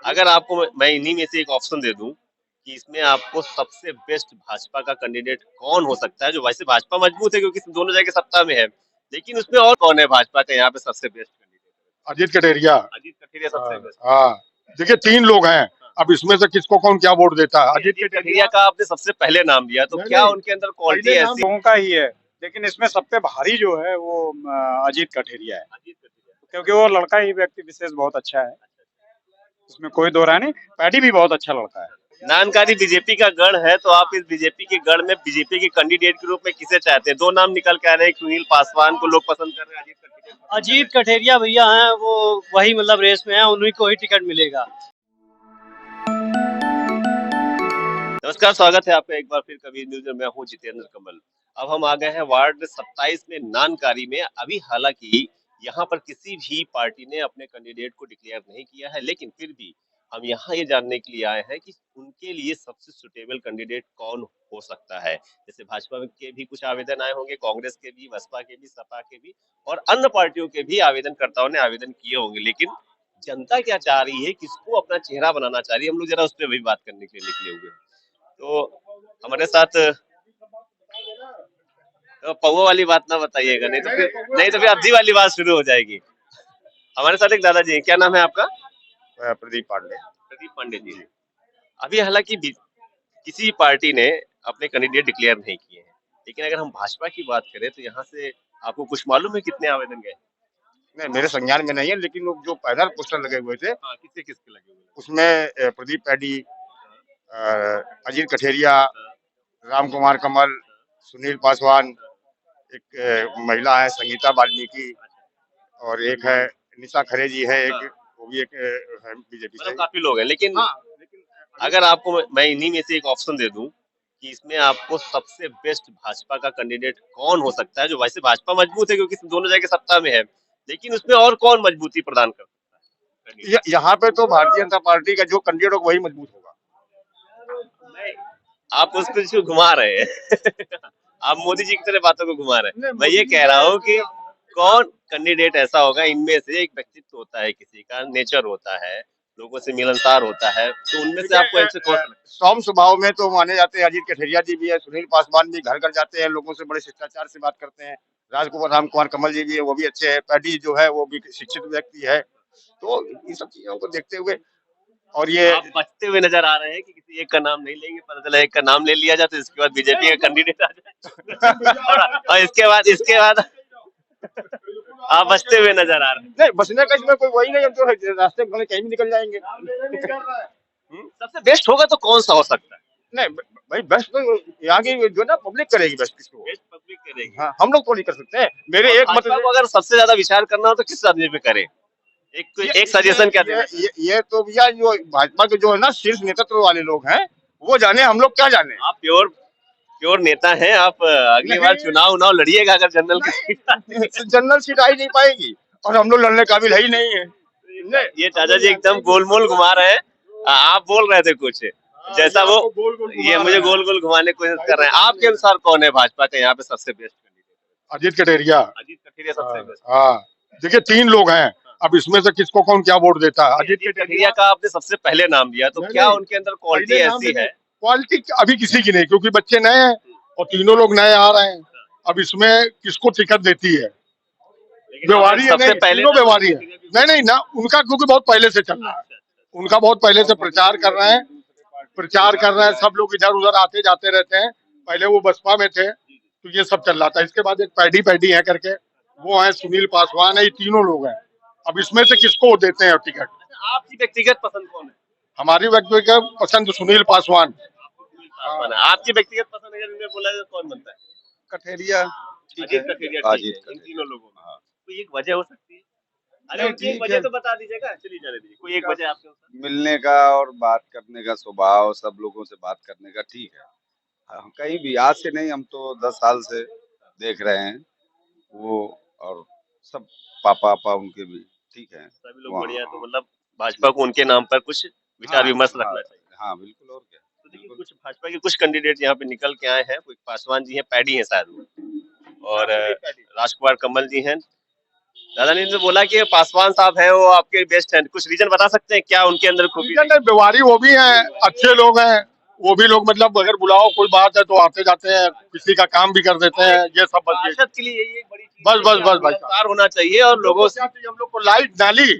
अगर आपको मैं इन्हीं में से एक ऑप्शन दे दूं कि इसमें आपको सबसे बेस्ट भाजपा का कैंडिडेट कौन हो सकता है, जो वैसे भाजपा मजबूत है क्योंकि दोनों जगह सत्ता में है, लेकिन उसमें और कौन है भाजपा का यहाँ पे सबसे बेस्ट कैंडिडेट? अजीत कटेरिया। अजीत कटेरिया सबसे बेस्ट। हाँ, देखिए 3 लोग हैं, अब इसमें से किसको कौन क्या वोट देता है। अजीत कटेरिया का आपने सबसे पहले नाम लिया, तो क्या उनके अंदर क्वालिटी ऐसी? लोगों का ही है, लेकिन इसमें सब पे भारी जो है वो अजीत कठेरिया है, अजीत कटेरिया, क्योंकि वो लड़का ही व्यक्ति विशेष बहुत अच्छा है, इसमें कोई दो राय नहीं। पैडी भी बहुत अच्छा लड़का है। नानकारी बीजेपी का गढ़ है, तो आप इस बीजेपी के गढ़ में बीजेपी के कैंडिडेट के रूप में किसे चाहते हैं? दो नाम निकल के आ रहे हैं, सुनील पासवान को लोग पसंद कर रहे हैं, अजीत कठेरिया भैया हैं, वो वही मतलब रेस में है, उन्हीं को ही टिकट मिलेगा। नमस्कार, स्वागत है आपका एक बार फिर कबीर न्यूज में। मैं हूं जितेंद्र कमल। अब हम आ गए हैं वार्ड 27 में नानकारी में। अभी हालांकि यहाँ पर किसी भी पार्टी ने अपने कैंडिडेट को डिक्लेयर नहीं किया है, लेकिन फिर भी हम यहाँ ये जानने के लिए आए हैं कि उनके लिए सबसे सुटेबल कैंडिडेट कौन हो सकता है। जैसे भाजपा के भी कुछ आवेदन आए होंगे, कांग्रेस के भी, बसपा के भी, सपा के भी और अन्य पार्टियों के भी आवेदनकर्ताओं ने आवेदन किए होंगे, लेकिन जनता क्या चाह रही है, किसको अपना चेहरा बनाना चाह रही है, हम लोग जरा उस पर भी बात करने के लिए निकले हुए हैं। तो हमारे साथ तो पौवा वाली बात ना बताइएगा, नहीं तो फिर अद्धी वाली बात शुरू हो जाएगी। हमारे साथ एक दादाजी हैं, क्या नाम है आपका? प्रदीप पांडे। प्रदीप पांडे जी। अभी हालांकि किसी भी पार्टी ने अपने कैंडिडेट डिक्लेयर नहीं किए हैं, लेकिन अगर हम भाजपा की बात करें तो यहाँ से आपको कुछ मालूम है कितने आवेदन गए? नहीं, मेरे संज्ञान में नहीं है, लेकिन लोग जो पैदल पोस्टर लगे हुए थे, हाँ, किससे किसके लगे हुए? उसमें प्रदीप पैडी, अजीत कठेरिया, राम कुमार कमल, सुनील पासवान, एक महिला है संगीता वाल्मीकि, और एक है निशा खरे जी है, एक वो भी एक है बीजेपी से। काफी लोग हैं, लेकिन अगर आपको मैं इन्हीं में से एक ऑप्शन दे दूं कि इसमें आपको सबसे बेस्ट भाजपा का कैंडिडेट कौन हो सकता है, जो वैसे भाजपा मजबूत है क्योंकि दोनों जगह सत्ता में है, लेकिन उसमें और कौन मजबूती प्रदान कर सकता है? यहाँ पे तो भारतीय जनता पार्टी का जो कैंडिडेट होगा वही मजबूत होगा। आप उसको घुमा रहे हैं आप मोदी जी की तरह बातों को घुमा रहे हैं। मैं ये कह रहा हूँ कि कौन कैंडिडेट ऐसा होगा, इनमें से एक व्यक्तित्व होता है, किसी का नेचर होता है, लोगों से मिलनसार होता है, तो उनमें से आपको ऐसे कौन? सौम्य स्वभाव में तो माने जाते हैं अजीत कठेरिया जी भी है, सुनील पासवान भी घर घर जाते हैं, लोगों से बड़े शिष्टाचार से बात करते हैं, राम कुमार कमल जी भी है, वो भी अच्छे हैं, पैडी जो है वो भी शिक्षित व्यक्ति है। तो इन सब चीजों को देखते हुए और ये आप बचते हुए नजर आ रहे हैं कि किसी एक का नाम नहीं लेंगे, पता चला एक का नाम ले लिया जाए तो इसके बाद बीजेपी का कैंडिडेट आ जाए और इसके बाद आप बचते हुए नजर आ रहे हैं। नहीं, बचने का इसमें कोई वही नहीं है, जो रास्ते में कहीं भी निकल जाएंगे। सबसे बेस्ट होगा तो कौन सा हो सकता है? नहीं भाई, बेस्ट तो यहाँ की जो ना पब्लिक करेगी, बेस्ट किसको? बेस्ट पब्लिक करेगी। हाँ, हम लोग तो नहीं कर सकते हैं। मेरे एक मतलब अगर सबसे ज्यादा विचार करना हो तो किस आदमी पे करे? एक सजेशन क्या देना? ये तो भैया जो भाजपा के जो है ना शीर्ष नेतृत्व वाले लोग हैं, वो जाने, हम लोग क्या जाने। आप प्योर नेता हैं, आप अगली बार चुनाव लड़िएगा अगर जनरल की सीट जनरल सीट आ ही नहीं पाएगी और हम लोग लड़ने काबिल है ही नहीं है। ये चाचा जी एकदम गोलमोल घुमा रहे हैं। आप बोल रहे थे कुछ जैसा वो, ये मुझे गोल गोल घुमाने की कोशिश कर रहे हैं। आपके अनुसार कौन है भाजपा का यहाँ पे सबसे बेस्ट कैंडिडेट? अजीत कटेरिया। अजीत कटेरिया सबसे बेस्ट। हाँ, देखिए 3 लोग हैं, अब इसमें से किसको कौन क्या वोट देता है। अजीत कटेरिया का आपने सबसे पहले नाम लिया, तो क्या उनके अंदर क्वालिटी ऐसी है? क्वालिटी अभी किसी की नहीं, क्योंकि बच्चे नए हैं और तीनों लोग नए आ रहे हैं। अब इसमें किसको टिकट देती है? व्यवहारी है, नहीं तीनों व्यवहारी है। नहीं ना, उनका क्योंकि बहुत पहले से चल रहा है, उनका बहुत पहले से प्रचार कर रहे हैं, सब लोग इधर उधर आते जाते रहते हैं। पहले वो बसपा में थे तो ये सब चल रहा था, इसके बाद एक पैडी है करके वो है, सुनील पासवान है, ये तीनों लोग हैं। अब इसमें से किसको देते हैं टिकट? आपकी व्यक्तिगत पसंद कौन है? हमारी व्यक्तिगत पसंद सुनील पासवान। आपकी व्यक्तिगत पसंद अगर इनमें बोला जाए तो कौन बनता है? कठेरिया। अजीत कटेरिया, इन तीनों लोगों में कोई एक वजह हो सकती है? अरे उनकी एक वजह तो बता दीजिएगा, चलिए जाने दीजिए, कोई एक वजह आपके अनुसार? मिलने का और बात करने का स्वभाव, सब लोगों से बात करने का ठीक है। हम कहीं भी आज से नहीं, हम तो 10 साल से देख रहे हैं वो, और सब पापा उनके भी ठीक है, सभी लोग बढ़िया। तो मतलब भाजपा को उनके नाम पर कुछ विचार विमर्श रखना चाहिए। हाँ बिल्कुल, और क्या। तो देखिए, कुछ भाजपा के कुछ कैंडिडेट यहाँ पे निकल के आए हैं। कोई पासवान जी हैं, पैडी हैं शायद, और राजकुमार कमल जी हैं, दादाजी ने बोला कि पासवान साहब हैं वो आपके बेस्ट हैं, कुछ रीजन बता सकते हैं क्या उनके अंदर खूबी? रीजन है, व्यवहारी वो भी हैं, अच्छे लोग हैं, वो भी लोग मतलब अगर बुलाओ कोई बात है तो आते जाते हैं, किसी का काम भी कर देते हैं, ये सब बस पार्षद के लिए यही एक बड़ी चीज बस है बस कि बस आप भाई गिरफ्तार होना चाहिए और लोगों से क्या चाहिए हम लोग को? लाइट, नाली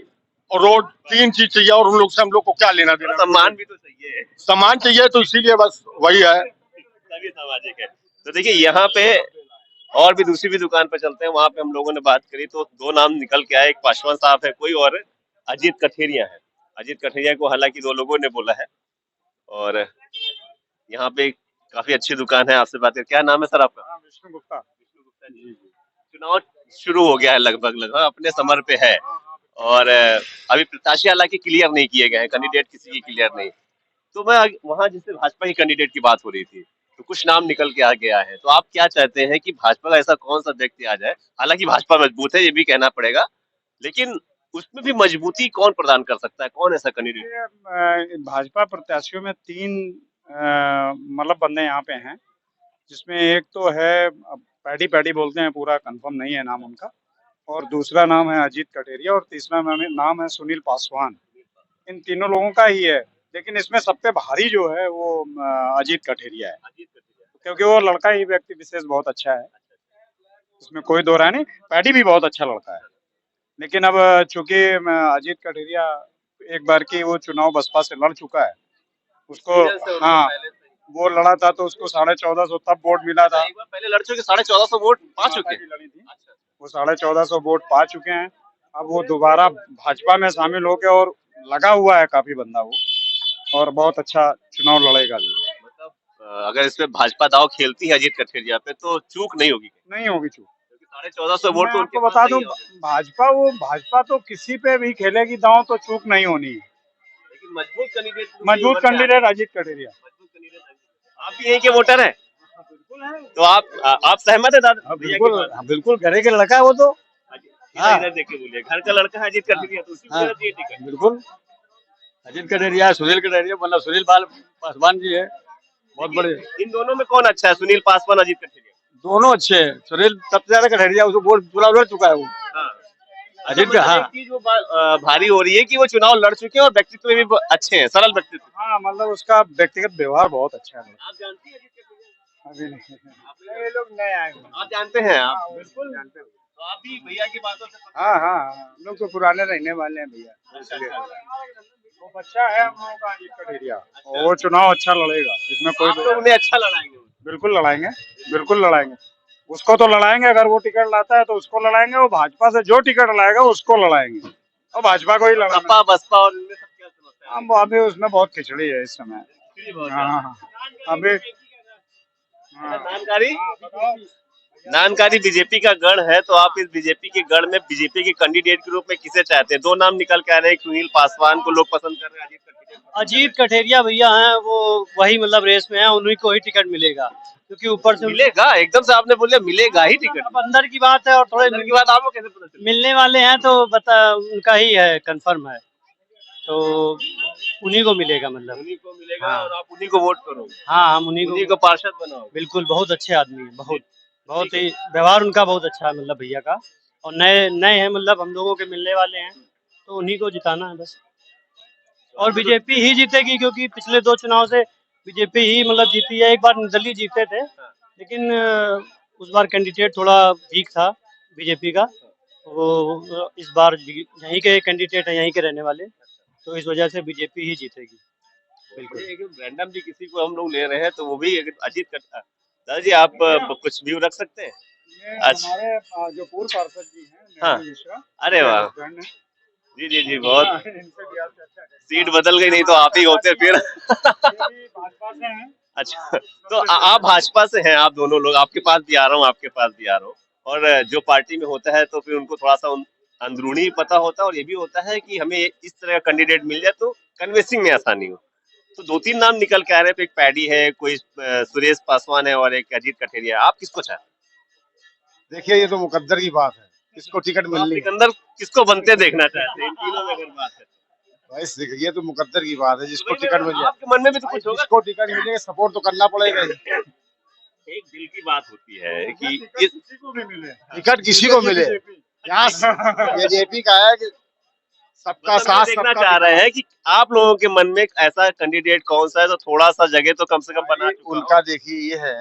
और रोड, 3 चीज चाहिए, और उन लोग से हम लोग को क्या लेना देना? सम्मान भी तो चाहिए, सामान चाहिए, तो इसीलिए बस वही है। तभी सामाजिक है। तो देखिए यहाँ पे और भी दूसरी भी दुकान पे चलते हैं, वहां पे हम लोगों ने बात करी तो 2 नाम निकल के आए, एक पासवान साहब है कोई और अजीत कठेरिया है। अजीत कठेरिया को हालांकि 2 लोगों ने बोला है। और यहाँ पे काफी अच्छी दुकान है, आपसे बात कर, क्या नाम है सर आपका? विष्णु गुप्ता। विष्णु गुप्ता जी। चुनाव शुरू हो गया है लगभग अपने समर पे है, और अभी प्रत्याशी हालांकि क्लियर नहीं किए गए हैं, कैंडिडेट किसी की क्लियर नहीं। तो मैं वहां जिससे भाजपा की कैंडिडेट की बात हो रही थी तो कुछ नाम निकल के आ गया है, तो आप क्या चाहते हैं कि भाजपा का ऐसा कौन सा व्यक्ति आ जाए? हालांकि भाजपा मजबूत है ये भी कहना पड़ेगा, लेकिन उसमें भी मजबूती कौन प्रदान कर सकता है, कौन ऐसा कैंडिडेट? भाजपा प्रत्याशियों में 3 मतलब बंदे यहाँ पे हैं, जिसमें एक तो है पैडी पैडी बोलते हैं, पूरा कंफर्म नहीं है नाम उनका, और दूसरा नाम है अजीत कटेरिया, और तीसरा नाम है सुनील पासवान। इन तीनों लोगों का ही है, लेकिन इसमें सब पे भारी जो है वो अजीत कटेरिया है, क्योंकि वो लड़का ही व्यक्ति विशेष बहुत अच्छा है, इसमें कोई दो राय नहीं। पैडी भी बहुत अच्छा लड़का है, लेकिन अब चूंकि अजीत कटेरिया एक बार की वो चुनाव बसपा से लड़ चुका है, उसको हाँ वो लड़ा था तो उसको 1450 तब वोट मिला था। एक बार पहले लड़ चुके, 1450 वोट पा चुके हैं। लड़ी थी, वो 1450 वोट पा चुके हैं। अब वो दोबारा भाजपा में शामिल हो गए और लगा हुआ है काफी बंदा वो, और बहुत अच्छा चुनाव लड़ेगा भी। मतलब अगर इसमें भाजपा दाव खेलती है अजीत कठेरिया पे तो चूक नहीं होगी, नहीं होगी चूक। 1450 वोट तो मैं उनके आपको पास बता नहीं दूं, है। भाजपा तो किसी पे भी खेलेगी दांव तो चूक नहीं होनी है। लेकिन मजबूत कैंडिडेट अजीत कटेरिया। आप भी यही के वोटर हैं? बिल्कुल है। तो आप सहमत है दादा भैया की बात? बिल्कुल घरे के लड़का है वो तो। हाँ। इधर देख के बोलिए, घर का लड़का है अजीत कठेरिया, तो उसी को देना चाहिए टिकट। बिल्कुल अजीत कटेरिया, सुनील कटेरिया, मतलब सुनील पासवान जी है, बहुत बड़े। इन दोनों में कौन अच्छा है, सुनील पासवान अजीत कठेरिया? दोनों अच्छे हैं। सुनील सबसे ज्यादा कटेरिया, उसको वोट पूरा लड़ चुका है वो। हाँ। अजीत मतलब हाँ एक चीज वो भारी हो रही है कि वो चुनाव लड़ चुके हैं और व्यक्तित्व में भी अच्छे हैं, सरल व्यक्तित्व। हाँ, मतलब उसका व्यक्तिगत व्यवहार बहुत अच्छा है। आप जानती हैं अजीत कठेरिया? अभी नहीं, ये लोग नए आए हैं। आप जानते हैं? आप बिल्कुल जानते हैं। तो आप भी भैया की बातों से हाँ हाँ हाँ, हम लोग तो पुराने रहने वाले हैं भैया, इसलिए वो बच्चा है हम लोगों का अजीत कटेरिया, और वो चुनाव अच्छा लड़ेगा, इसमें कोई आप लोग उन्हें अच्छा लड़ाएंगे? बिल्कुल लड़ाएंगे, बिल्कुल लड़ाएंगे। उसको तो लड़ाएंगे, अगर वो टिकट लाता है तो उसको लड़ाएंगे, वो भाजपा से जो टिकट लाएगा उसको लड़ाएंगे, और भाजपा को ही लड़ाएंगे। सपा बसपा और इनमें सब क्या समझता है? हम अभी उसमें बहुत खिचड़ी है इस समय। हाँ अभी नानकारी नानकारी बीजेपी का गढ़ है, तो आप इस बीजेपी के गढ़ में बीजेपी के कैंडिडेट के रूप में किसे चाहते हैं? 2 नाम निकल के आ रहे हैं, सुनील पासवान को लोग पसंद कर रहे हैं, अजीत कठेरिया भैया हैं वो वही मतलब रेस में है, उन्हीं को ही टिकट मिलेगा, क्योंकि ऊपर से मिलेगा? एकदम से आपने बोले मिलेगा ही टिकट? अब अंदर की बात है, और थोड़े अंदर की बात आपको कैसे पता चली? मिलने वाले हैं तो बता उनका ही है, कंफर्म है, तो उन्हीं को मिलेगा, मतलब उन्हीं को मिलेगा। हाँ। और आप उन्हीं को वोट करोगे? हाँ हम उन्हीं को पार्षद बनाओगे? बिल्कुल, बहुत अच्छे आदमी है, बहुत ही व्यवहार उनका बहुत अच्छा है, मतलब भैया का, और नए नए हैं, मतलब हम लोगों के मिलने वाले हैं, तो उन्हीं को जिताना है बस। और बीजेपी ही जीतेगी, क्योंकि पिछले 2 चुनाव से बीजेपी ही मतलब जीती है। एक बार निर्दलीय जीते थे, लेकिन उस बार कैंडिडेट थोड़ा वीक था बीजेपी का, वो इस बार यहीं के कैंडिडेट हैं, यहीं के रहने वाले, तो इस वजह से बीजेपी ही जीतेगी। बिल्कुल रैंडम भी किसी को हम लोग ले रहे हैं तो वो भी अजीत दादाजी आप कुछ व्यू रख सकते हैं? अच्छा, हमारे जो पूर्व पार्षद जी हैं, हाँ। मिश्रा, अरे वाह, जी जी जी, बहुत सीट बदल गई, नहीं तो आप ही होते फिर। भाजपा से हैं। अच्छा, तो आप भाजपा से हैं, आप दोनों लोग, आपके पास भी आ रहा हूँ, आपके पास भी आ रहा हूँ, और जो पार्टी में होता है तो फिर उनको थोड़ा सा अंदरूनी पता होता है, और ये भी होता है कि हमें इस तरह का कैंडिडेट मिल जाए तो कन्विंसिंग में आसानी हो। तो 2-3 नाम निकल के आ रहे हैं, एक पैडी है, कोई सुरेश पासवान है, और एक अजीत कठेरिया। आप किसको चाहते? देखिए ये तो मुकद्दर की बात है, किसको टिकट मिलनी है। सिकंदर किसको बनते देखना चाहते हैं इन तीनों में अगर बात है? भाई ये तो मुकद्दर की बात है, जिसको टिकट मिल जाए, आपके मन में भी तो कुछ होगा, जिसको टिकट मिलेगा सपोर्ट तो करना पड़ेगा ही। एक दिल की बात होती है कि किसी को भी मिले, टिकट किसी को मिले, यहाँ बीजेपी का है कि सबका मतलब ये साथ देखना सबका चाह रहे विकास। हैं कि आप लोगों के मन में ऐसा कैंडिडेट कौन सा है तो थोड़ा सा जगह तो कम से कम बना चुका हो। उनका देखिए ये है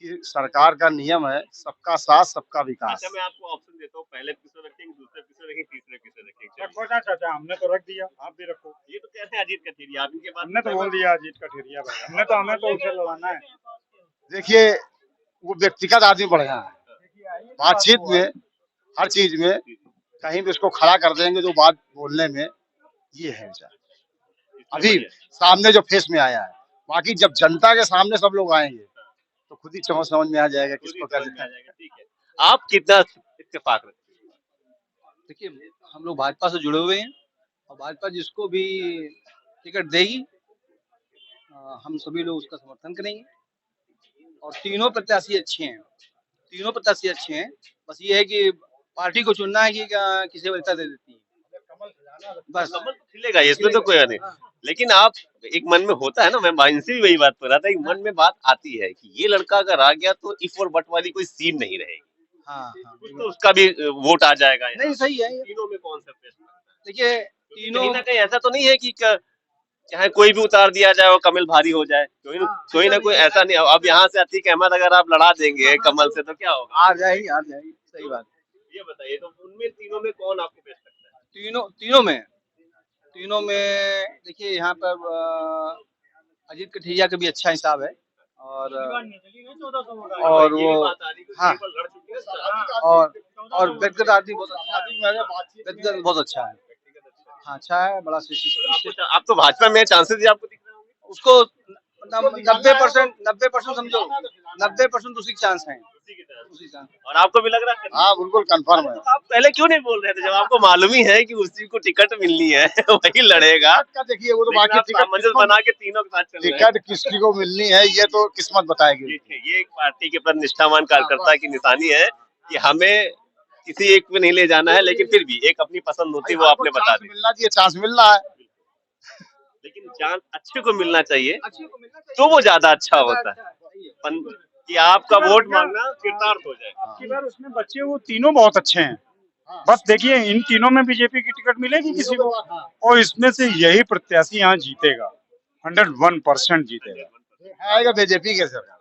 कि सरकार का नियम है सबका साथ सबका विकास। अच्छा, मैं आपको ऑप्शन देता हूँ, पहले किसे रखेंगे, दूसरे किसे रखेंगे, तीसरे किसे रखेंगे। रखो ना चाचा, हमने तो रख दिया, आप भी रखो। ये तो कहते हैं अजीत कठेरिया, आप इनके बात हमने तो बोल दिया अजीत कठेरिया भाई, हमें तो उसे लड़ाना है। देखिए वो व्यक्तिगत आदमी बढ़िया है, बातचीत में हर चीज में कहीं भी उसको खड़ा कर देंगे जो बात बोलने में ये है अभी सामने जो फेस में आया है। बाकी जब जनता के सामने सब लोग आएंगे तो खुद ही समझ में आ जाएगा किसको क्या देना है। ठीक है, आप कितना इत्तेफाक रखते हैं? देखिए हम लोग भाजपा से जुड़े हुए हैं और भाजपा जिसको भी टिकट देगी हम सभी लोग उसका समर्थन करेंगे। और तीनों प्रत्याशी अच्छे हैं, तीनों प्रत्याशी अच्छे हैं। बस ये है कि पार्टी को चुनना है कि किसे वरिष्ठता दे देती है, बस। कमल तो खिलेगा, इसमें तो कोई नहीं। लेकिन आप एक मन में होता है ना, मैं इनसे भी वही बात कर रहा था, एक मन में बात आती है कि ये लड़का अगर आ गया तो इफ और बट वाली कोई सीन नहीं रहेगी। हाँ कुछ तो उसका भी वोट आ जाएगा। नहीं सही है। तीनों में कौन सा बेस्ट लगता है? देखिए कहीं तीनों ना कहीं ऐसा तो नहीं है कि चाहे कोई भी उतार दिया जाए और कमल भारी हो जाए, कोई ना कोई ऐसा नहीं। अब यहाँ से अतीक अहमद अगर आप लड़ा देंगे कमल से तो क्या होगा? आ जाएगी सही बात। ये बताइए, तो उनमें तीनों में कौन आपको बेस्ट लगता है? तीनों में देखिए यहाँ पर अजीत कठेरिया का भी अच्छा हिसाब है और ये भी वो बात आ रही है कि हाँ केवल लड़ चुके हैं सर। और व्यक्तिगत आदमी व्यक्तिगत बहुत अच्छा है। हाँ अच्छा है, बड़ा आप तो भाजपा में चांसेस ही आपको दिख रहे होंगे। उसको 90% समझो 90% उसी चांस है, उसी चांस। और आपको भी लग रहा है? हाँ बिल्कुल कंफर्म है। तो आप पहले क्यों नहीं बोल रहे थे जब आपको मालूम ही है कि उसी को टिकट मिलनी है वही लड़ेगा? देखिए वो तो लेकिन बाकी आप सामंजस्य बना के तीनों के साथ चल रहे हैं। टिकट किसकी को मिलनी है ये तो किस्मत बताएगी। ये एक पार्टी के प्रति निष्ठावान कार्यकर्ता की निशानी है कि हमें किसी एक में नहीं ले जाना है, लेकिन फिर भी एक अपनी पसंद होती है, वो आपने बता दी। मिलना चाहिए, चांस मिल रहा है, लेकिन चांस अच्छे को मिलना चाहिए तो वो ज्यादा अच्छा होता है कि आपका वोट मांगना कृतार्थ हो जाए। आपकी बार उसमें बच्चे वो तीनों बहुत अच्छे हैं। बस देखिए इन तीनों में बीजेपी की टिकट मिलेगी किसी को, और इसमें से यही प्रत्याशी यहाँ जीतेगा, 101% जीतेगा। आएगा बीजेपी के सरकार।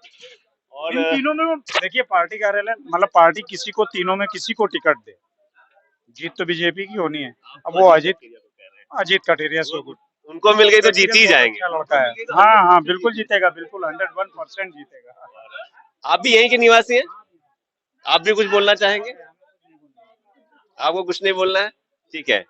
और इन तीनों में देखिए पार्टी कार्यालय मतलब पार्टी किसी को तीनों में किसी को टिकट दे, जीत तो बीजेपी की होनी है। अब वो अजीत कठेरिया सो गुड, उनको मिल गई तो जीत ही जाएंगे। अच्छा लड़का है। हाँ बिल्कुल जीतेगा, बिल्कुल 101% जीतेगा। आप भी यहीं के निवासी हैं, आप भी कुछ बोलना चाहेंगे? आपको कुछ नहीं बोलना है? ठीक है।